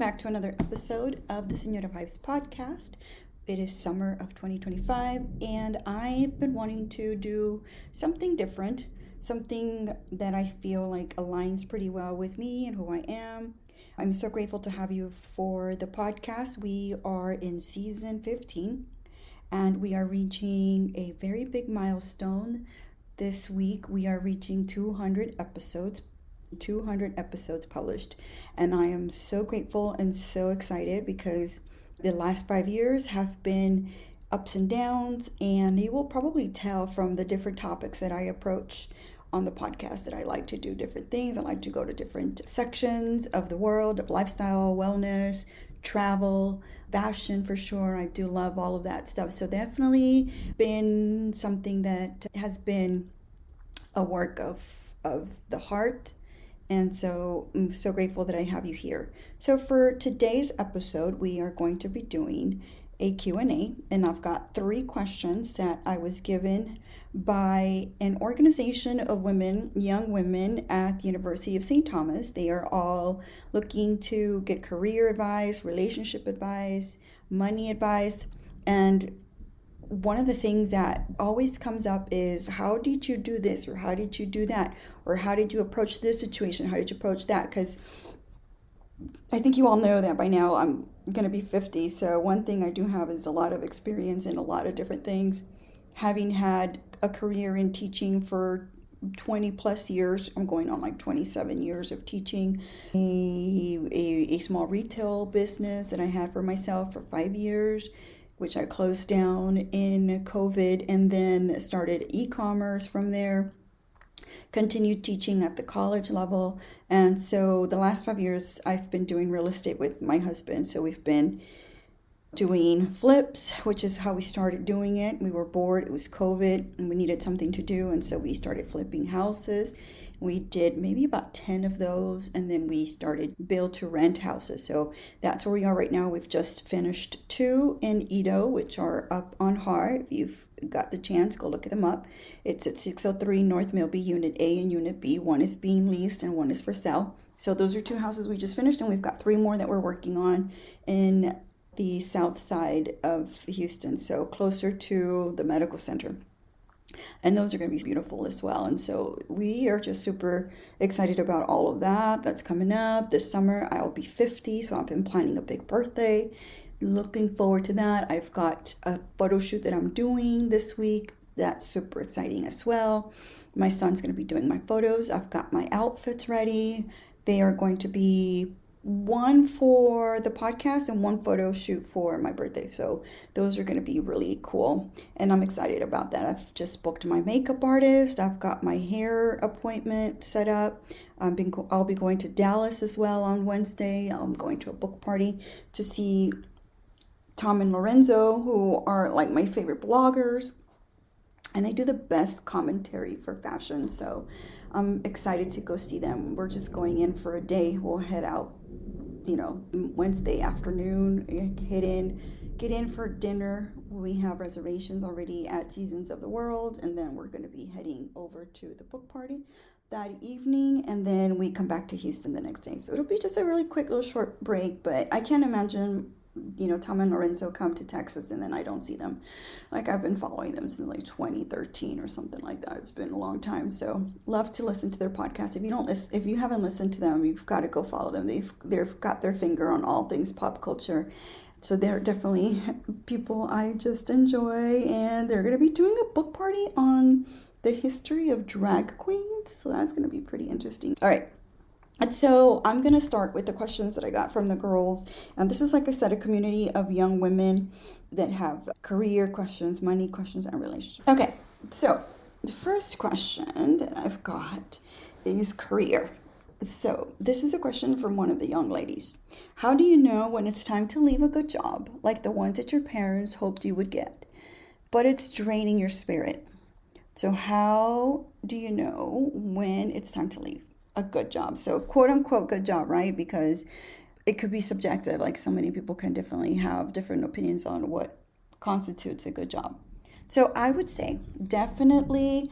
back to another episode of the Señora Vibes podcast. It is summer of 2025, and I've been wanting to do something different, something that I feel like aligns pretty well with me and who I am. I'm so grateful to have you for the podcast. We are in season 15, and we are reaching a very big milestone. This week, we are reaching 200 episodes published, and I am so grateful and so excited because the last 5 years have been ups and downs, and you will probably tell from the different topics that I approach on the podcast that I like to do different things. I like to go to different sections of the world, lifestyle, wellness, travel, fashion for sure. I do love all of that stuff. So definitely been something that has been a work of the heart. And so I'm so grateful that I have you here. So for today's episode, we are going to be doing a Q&A, and I've got 3 questions that I was given by an organization of women, young women at the University of St. Thomas. They are all looking to get career advice, relationship advice, money advice, and one of the things that always comes up is, how did you do this, or how did you do that, or how did you approach this situation, how did you approach that? Because I think you all know that by now I'm going to be 50, so one thing I do have is a lot of experience in a lot of different things. Having had a career in teaching for 20 plus years, I'm going on like 27 years of teaching, a small retail business that I had for myself for 5 years, which I closed down in COVID, and then started e-commerce from there, continued teaching at the college level. And so the last 5 years I've been doing real estate with my husband. So we've been doing flips, which is how we started doing it. We were bored, it was COVID, and we needed something to do. And so we started flipping houses. We did maybe about 10 of those, and then we started build to rent houses. So that's where we are right now. We've just finished 2 in Edo, which are up on Hart. If you've got the chance, go look them up. It's at 603 North Millby, Unit A and Unit B. One is being leased and one is for sale. So those are 2 houses we just finished, and we've got 3 more that we're working on in the south side of Houston, so closer to the medical center. And those are going to be beautiful as well. And so we are just super excited about all of that. That's coming up this summer. I'll be 50, so I've been planning a big birthday. Looking forward to that. I've got a photo shoot that I'm doing this week. That's super exciting as well. My son's going to be doing my photos. I've got my outfits ready. They are going to be one for the podcast and one photo shoot for my birthday. So those are going to be really cool, and I'm excited about that. I've just booked my makeup artist. I've got my hair appointment set up. I'll be going to Dallas as well on Wednesday. I'm going to a book party to see Tom and Lorenzo, who are like my favorite bloggers, and they do the best commentary for fashion. So I'm excited to go see them. We're just going in for a day. We'll head out, Wednesday afternoon, get in for dinner. We have reservations already at Seasons of the World, and then we're going to be heading over to the book party that evening, and then we come back to Houston the next day. So it'll be just a really quick little short break, but I can't imagine Tom and Lorenzo come to Texas and then I don't see them. Like, I've been following them since like 2013 or something like that. It's been a long time. So love to listen to their podcast. If you haven't listened to them, you've got to go follow them. They've got their finger on all things pop culture. So they're definitely people I just enjoy, and they're going to be doing a book party on the history of drag queens. So that's going to be pretty interesting. All right. And so I'm going to start with the questions that I got from the girls. And this is, like I said, a community of young women that have career questions, money questions, and relationships. Okay, so the first question that I've got is career. So this is a question from one of the young ladies. How do you know when it's time to leave a good job, like the ones that your parents hoped you would get, but it's draining your spirit? So how do you know when it's time to leave a good job? So quote unquote good job, right? Because it could be subjective. Like, so many people can definitely have different opinions on what constitutes a good job. So I would say definitely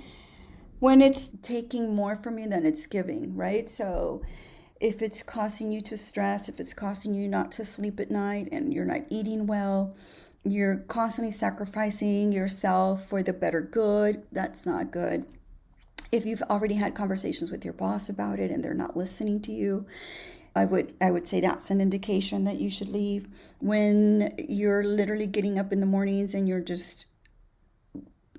when it's taking more from you than it's giving, right? So If it's causing you to stress, if it's causing you not to sleep at night and you're not eating well, you're constantly sacrificing yourself for the better good, that's not good. If you've already had conversations with your boss about it and they're not listening to you, I would say that's an indication that you should leave. When you're literally getting up in the mornings and you're just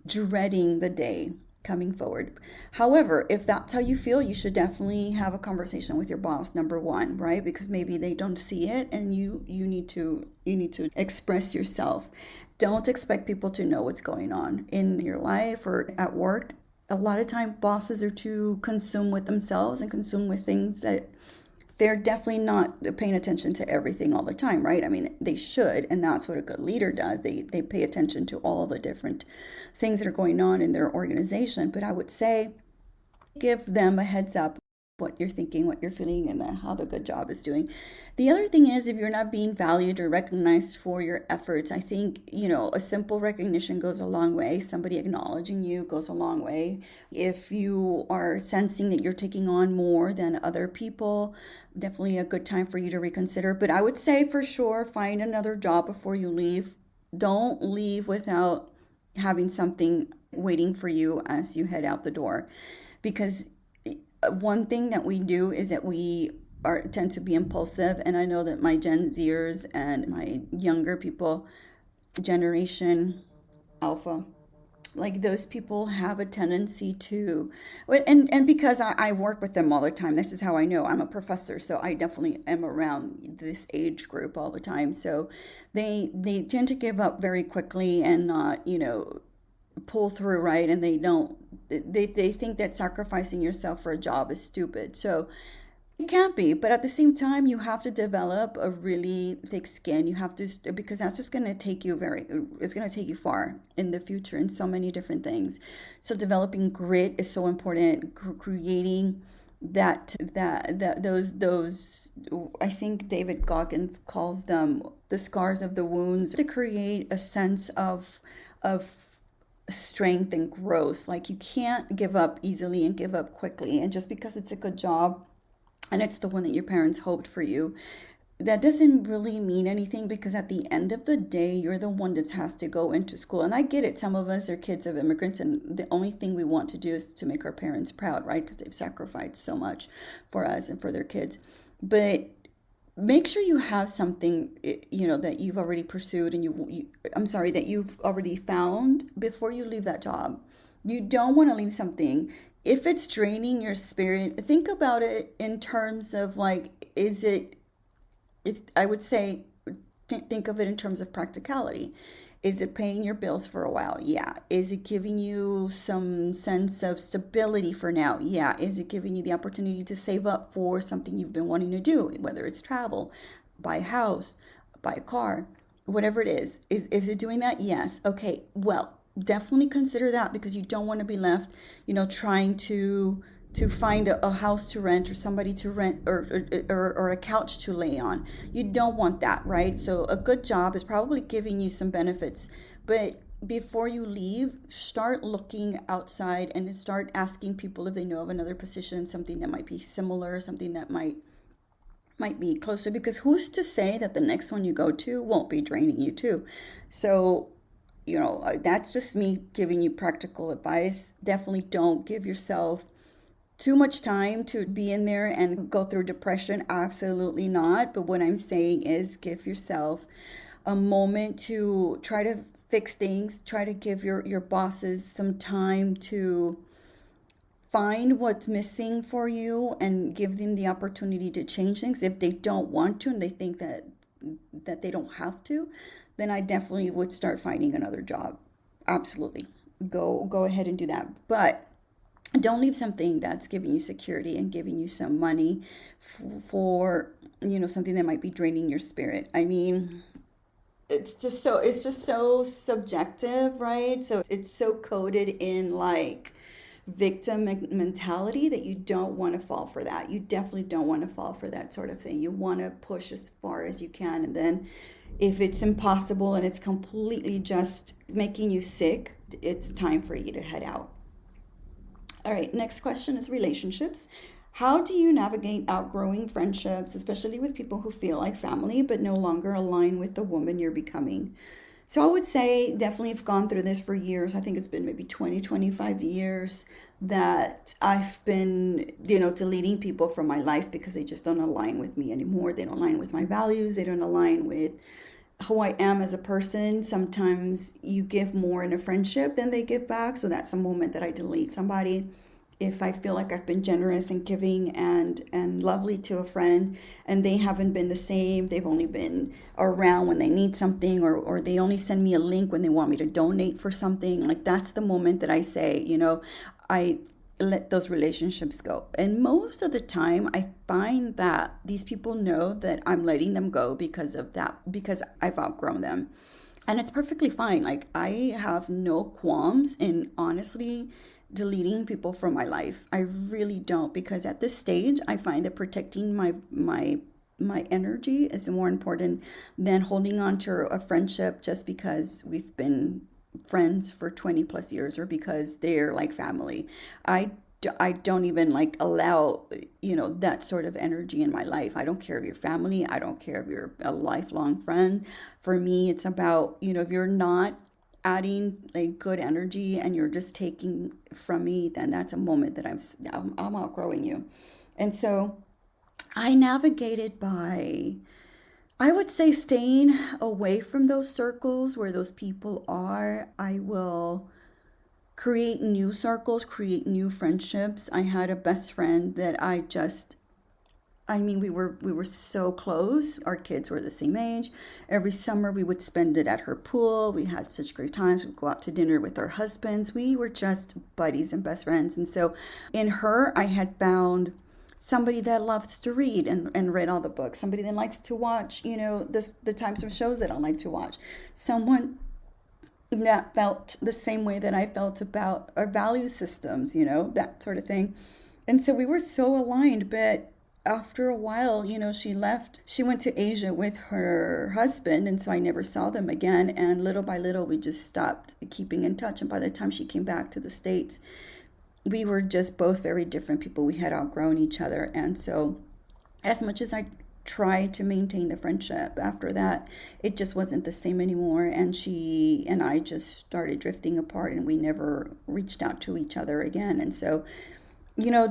dreading the day coming forward. However, if that's how you feel, you should definitely have a conversation with your boss, number one, right? Because maybe they don't see it and you need to express yourself. Don't expect people to know what's going on in your life or at work. A lot of time bosses are too consumed with themselves and consumed with things that they're definitely not paying attention to everything all the time, right? I mean, they should, and that's what a good leader does. They pay attention to all the different things that are going on in their organization. But I would say give them a heads up what you're thinking, what you're feeling, and how the good job is doing. The other thing is, if you're not being valued or recognized for your efforts, I think, a simple recognition goes a long way. Somebody acknowledging you goes a long way. If you are sensing that you're taking on more than other people, definitely a good time for you to reconsider. But I would say for sure, find another job before you leave. Don't leave without having something waiting for you as you head out the door. Because one thing that we do is that we tend to be impulsive, and I know that my Gen Zers and my younger people, Generation Alpha, like those people have a tendency to, and because I work with them all the time, this is how I know. I'm a professor, so I definitely am around this age group all the time. So they tend to give up very quickly and not pull through, right? And they think that sacrificing yourself for a job is stupid. So it can't be, but at the same time, you have to develop a really thick skin. You have to, because that's just going to take you it's going to take you far in the future in so many different things. So developing grit is so important. Creating those, I think David Goggins calls them the scars of the wounds, to create a sense of strength and growth. Like, you can't give up easily and give up quickly. And just because it's a good job and it's the one that your parents hoped for you, that doesn't really mean anything, because at the end of the day, you're the one that has to go into school. And I get it. Some of us are kids of immigrants, and the only thing we want to do is to make our parents proud, right? Because they've sacrificed so much for us and for their kids. But make sure you have something that you've already pursued and that you've already found before you leave that job. You don't want to leave something if it's draining your spirit. Think about it in terms of, like, if I would say, think of it in terms of practicality. Is it paying your bills for a while? Yeah. Is it giving you some sense of stability for now? Yeah. Is it giving you the opportunity to save up for something you've been wanting to do, whether it's travel, buy a house, buy a car, whatever it is? Is it doing that? Yes. Okay. Well, definitely consider that, because you don't want to be left, trying to find a house to rent, or somebody to rent, or a couch to lay on. You don't want that, right? So a good job is probably giving you some benefits, but before you leave, start looking outside and start asking people if they know of another position, something that might be similar, something that might be closer, because who's to say that the next one you go to won't be draining you too? So that's just me giving you practical advice. Definitely don't give yourself too much time to be in there and go through depression. Absolutely not. But what I'm saying is, give yourself a moment to try to fix things. Try to give your bosses some time to find what's missing for you and give them the opportunity to change things. If they don't want to and they think that they don't have to, then I definitely would start finding another job. Absolutely. Go ahead and do that. But don't leave something that's giving you security and giving you some money for something that might be draining your spirit. I mean, it's just so subjective, right? So it's so coded in, like, victim mentality, that you don't want to fall for that. You definitely don't want to fall for that sort of thing. You want to push as far as you can, and then if it's impossible and it's completely just making you sick, it's time for you to head out. All right, next question is relationships. How do you navigate outgrowing friendships, especially with people who feel like family but no longer align with the woman you're becoming? So I would say definitely have gone through this for years. I think it's been maybe 20, 25 years that I've been, deleting people from my life because they just don't align with me anymore. They don't align with my values. They don't align with who I am as a person. Sometimes you give more in a friendship than they give back. So that's a moment that I delete somebody. If I feel like I've been generous and giving and lovely to a friend and they haven't been the same, they've only been around when they need something, or they only send me a link when they want me to donate for something, like that's the moment that I say, I let those relationships go. And most of the time, I find that these people know that I'm letting them go because of that, because I've outgrown them. And it's perfectly fine. Like, I have no qualms in honestly deleting people from my life. I really don't, because at this stage, I find that protecting my energy is more important than holding on to a friendship just because we've been friends for 20 plus years or because they're like family. I I don't even like allow, that sort of energy in my life. I don't care if you're family. I don't care if you're a lifelong friend. For me, it's about, if you're not adding like good energy and you're just taking from me, then that's a moment that I'm outgrowing you. And so I navigated by, I would say, staying away from those circles where those people are. I will create new circles, create new friendships. I had a best friend that I mean, we were so close. Our kids were the same age. Every summer we would spend it at her pool. We had such great times. We'd go out to dinner with our husbands. We were just buddies and best friends. And so in her, I had found somebody that loves to read and read all the books. Somebody that likes to watch, the types of shows that I like to watch. Someone that felt the same way that I felt about our value systems, that sort of thing. And so we were so aligned, but after a while, she left. She went to Asia with her husband, and so I never saw them again. And little by little, we just stopped keeping in touch. And by the time she came back to the States, we were just both very different people. We had outgrown each other. And so, as much as I tried to maintain the friendship after that, it just wasn't the same anymore. And she and I just started drifting apart, and we never reached out to each other again. And so,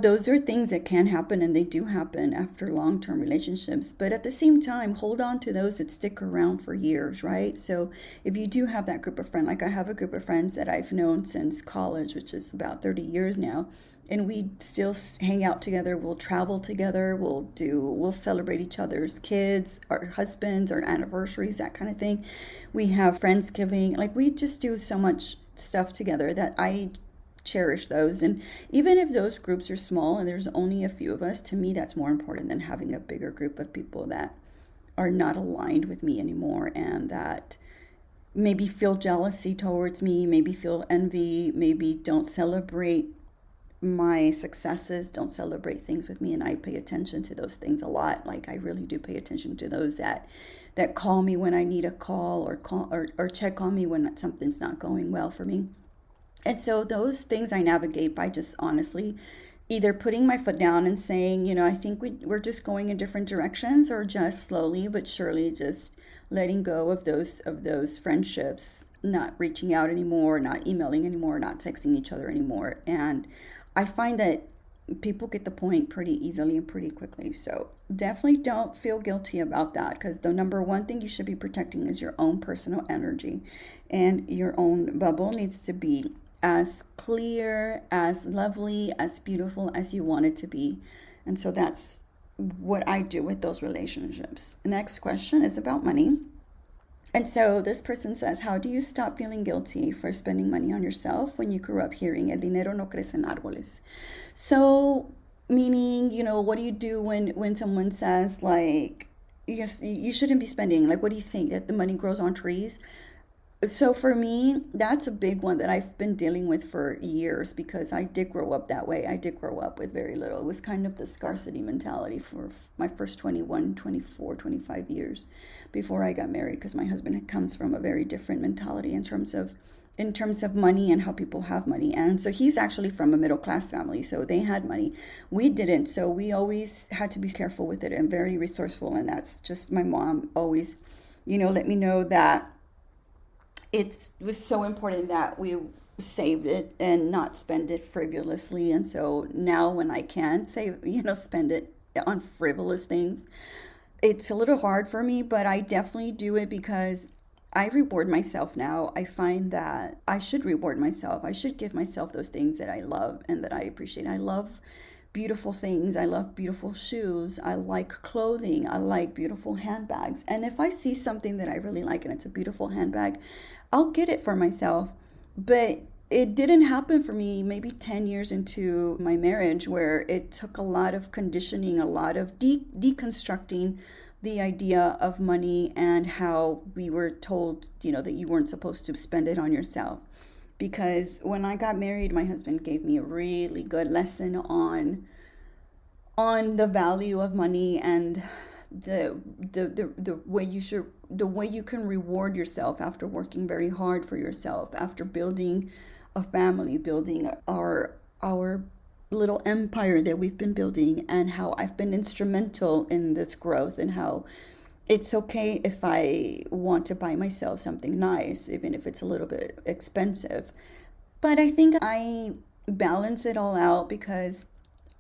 those are things that can happen, and they do happen after long term relationships. But at the same time, hold on to those that stick around for years, right? So if you do have that group of friends, like I have a group of friends that I've known since college, which is about 30 years now, and we still hang out together. We'll travel together. We'll celebrate each other's kids, our husbands, our anniversaries, that kind of thing. We have Friendsgiving. Like, we just do so much stuff together that I cherish those. And even if those groups are small and there's only a few of us, to me that's more important than having a bigger group of people that are not aligned with me anymore, and that maybe feel jealousy towards me, maybe feel envy, maybe don't celebrate my successes, don't celebrate things with me. And I pay attention to those things a lot. Like, I really do pay attention to those that call me when I need a call, or check on me when something's not going well for me. And so those things I navigate by just honestly either putting my foot down and saying, I think we're just going in different directions, or just slowly but surely just letting go of those friendships, not reaching out anymore, not emailing anymore, not texting each other anymore. And I find that people get the point pretty easily and pretty quickly. So definitely don't feel guilty about that, because the number one thing you should be protecting is your own personal energy, and your own bubble needs to be as clear, as lovely, as beautiful as you want it to be. And so that's what I do with those relationships. Next question is about money. And so this person says, how do you stop feeling guilty for spending money on yourself when you grew up hearing el dinero no crece en árboles? So, meaning, what do you do when someone says, like, you shouldn't be spending, like, what do you think, that the money grows on trees? So for me, that's a big one that I've been dealing with for years, because I did grow up that way. I did grow up with very little. It was kind of the scarcity mentality for my first 21, 24, 25 years before I got married, because my husband comes from a very different mentality in terms of in terms of money and how people have money. And so he's actually from a middle class family, so they had money. We didn't, so we always had to be careful with it and very resourceful. And that's just my mom always, let me know that it was so important that we saved it and not spend it frivolously. And so now when I can save, spend it on frivolous things, it's a little hard for me, but I definitely do it because I reward myself now. I find that I should reward myself. I should give myself those things that I love and that I appreciate. I love beautiful things. I love beautiful shoes. I like clothing. I like beautiful handbags. And if I see something that I really like and it's a beautiful handbag, I'll get it for myself. But it didn't happen for me maybe 10 years into my marriage, where it took a lot of conditioning, a lot of deconstructing the idea of money and how we were told, that you weren't supposed to spend it on yourself. Because when I got married, my husband gave me a really good lesson on the value of money and the way you can reward yourself after working very hard for yourself, after building a family, building our little empire that we've been building, and how I've been instrumental in this growth, and how it's okay if I want to buy myself something nice, even if it's a little bit expensive. But I think I balance it all out because,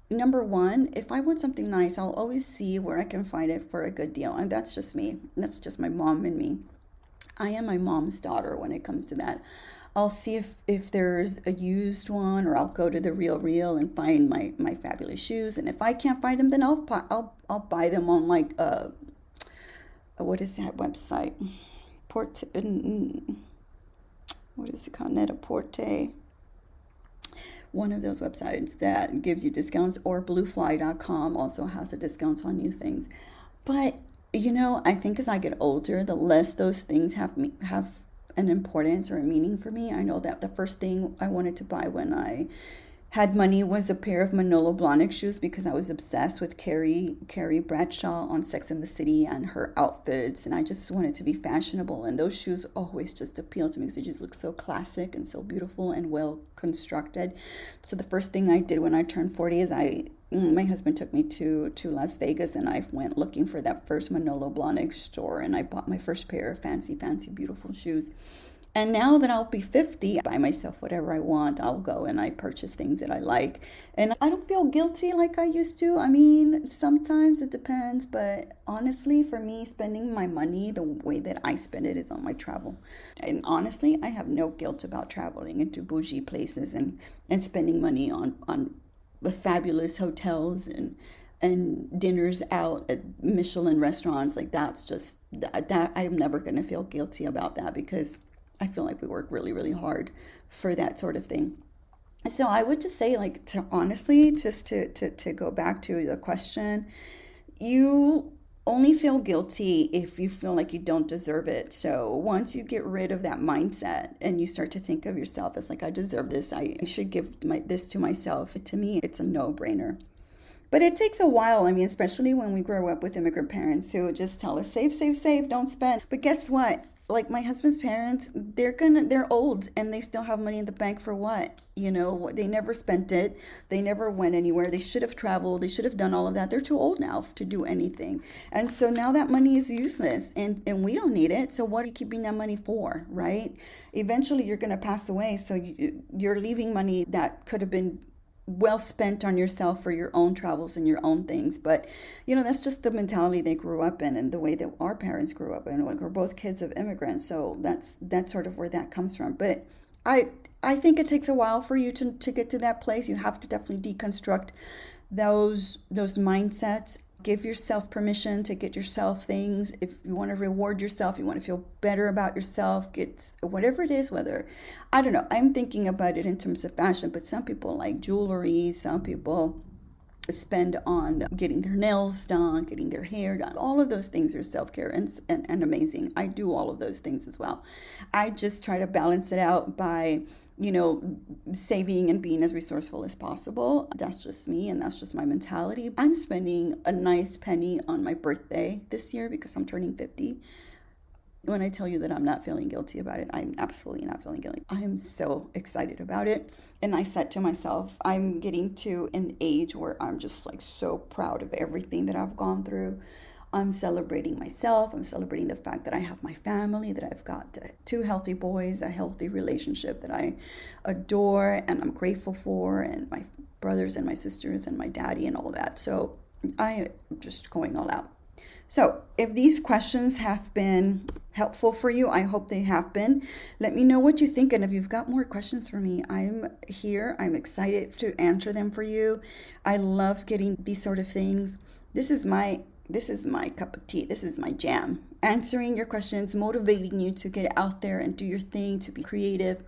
number one, if I want something nice, I'll always see where I can find it for a good deal. And that's just me. That's just my mom and me. I am my mom's daughter when it comes to that. I'll see if there's a used one, or I'll go to the Real and find my fabulous shoes. And if I can't find them, then I'll buy them on like what is that website? What is it called? Net-a-Porter. One of those websites that gives you discounts, or bluefly.com also has the discounts on new things. But I think as I get older, the less those things have an importance or a meaning for me. I know that the first thing I wanted to buy when I had money was a pair of Manolo Blahnik shoes, because I was obsessed with Carrie Bradshaw on Sex and the City and her outfits, and I just wanted to be fashionable. And those shoes always just appealed to me because they just look so classic and so beautiful and well constructed. So the first thing I did when I turned 40 is my husband took me to Las Vegas, and I went looking for that first Manolo Blahnik store, and I bought my first pair of fancy, beautiful shoes. And now that I'll be 50, I buy myself whatever I want. I'll go and I purchase things that I like. And I don't feel guilty like I used to. I mean, sometimes it depends. But honestly, for me, spending my money, the way that I spend it is on my travel. And honestly, I have no guilt about traveling into bougie places and spending money on fabulous hotels and dinners out at Michelin restaurants. Like that's just, that I'm never going to feel guilty about that, because I feel like we work really, really hard for that sort of thing. So I would just say, like, to honestly, just to go back to the question, you only feel guilty if you feel like you don't deserve it. So once you get rid of that mindset and you start to think of yourself as like, I deserve this, I should give this to myself, to me, it's a no-brainer. But it takes a while. I mean, especially when we grow up with immigrant parents who just tell us, save, save, save, don't spend. But guess what? Like my husband's parents, they're old and they still have money in the bank for what? They never spent it. They never went anywhere. They should have traveled. They should have done all of that. They're too old now to do anything. And so now that money is useless and we don't need it. So what are you keeping that money for, right? Eventually you're going to pass away. So you're leaving money that could have been well spent on yourself for your own travels and your own things. But that's just the mentality they grew up in, and the way that our parents grew up in. Like, we're both kids of immigrants, so that's sort of where that comes from. But I think it takes a while for you to get to that place. You have to definitely deconstruct those mindsets. Give yourself permission to get yourself things. If you want to reward yourself, you want to feel better about yourself, get whatever it is, whether, I don't know, I'm thinking about it in terms of fashion, but some people like jewelry, some people spend on getting their nails done, getting their hair done. All of those things are self-care and amazing. I do all of those things as well. I just try to balance it out by saving and being as resourceful as possible. That's just me, and that's just my mentality. I'm spending a nice penny on my birthday this year because I'm turning 50. When I tell you that I'm not feeling guilty about it, I'm absolutely not feeling guilty. I am so excited about it. And I said to myself, I'm getting to an age where I'm just like so proud of everything that I've gone through. I'm celebrating myself. I'm celebrating the fact that I have my family, that I've got two healthy boys, a healthy relationship that I adore and I'm grateful for, and my brothers and my sisters and my daddy and all that. So I am just going all out. So, if these questions have been helpful for you, I hope they have been. Let me know what you think, and if you've got more questions for me, I'm here. I'm excited to answer them for you. I love getting these sort of things. This is my cup of tea. This is my jam. Answering your questions, motivating you to get out there and do your thing, to be creative,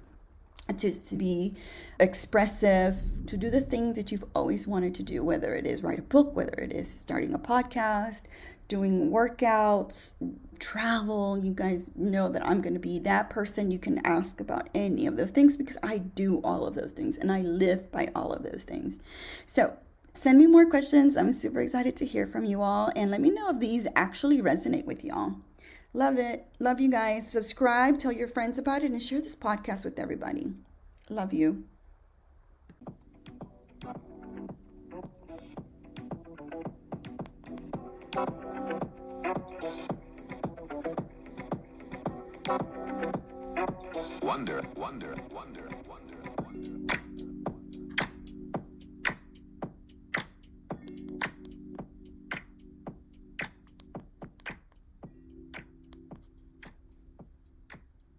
to be expressive, to do the things that you've always wanted to do, whether it is write a book, whether it is starting a podcast, doing workouts, travel. You guys know that I'm going to be that person you can ask about any of those things, because I do all of those things and I live by all of those things. So send me more questions. I'm super excited to hear from you all, and let me know if these actually resonate with y'all. Love it. Love you guys. Subscribe, tell your friends about it, and share this podcast with everybody. Love you. Wonder, wonder, wonder, wonder, wonder.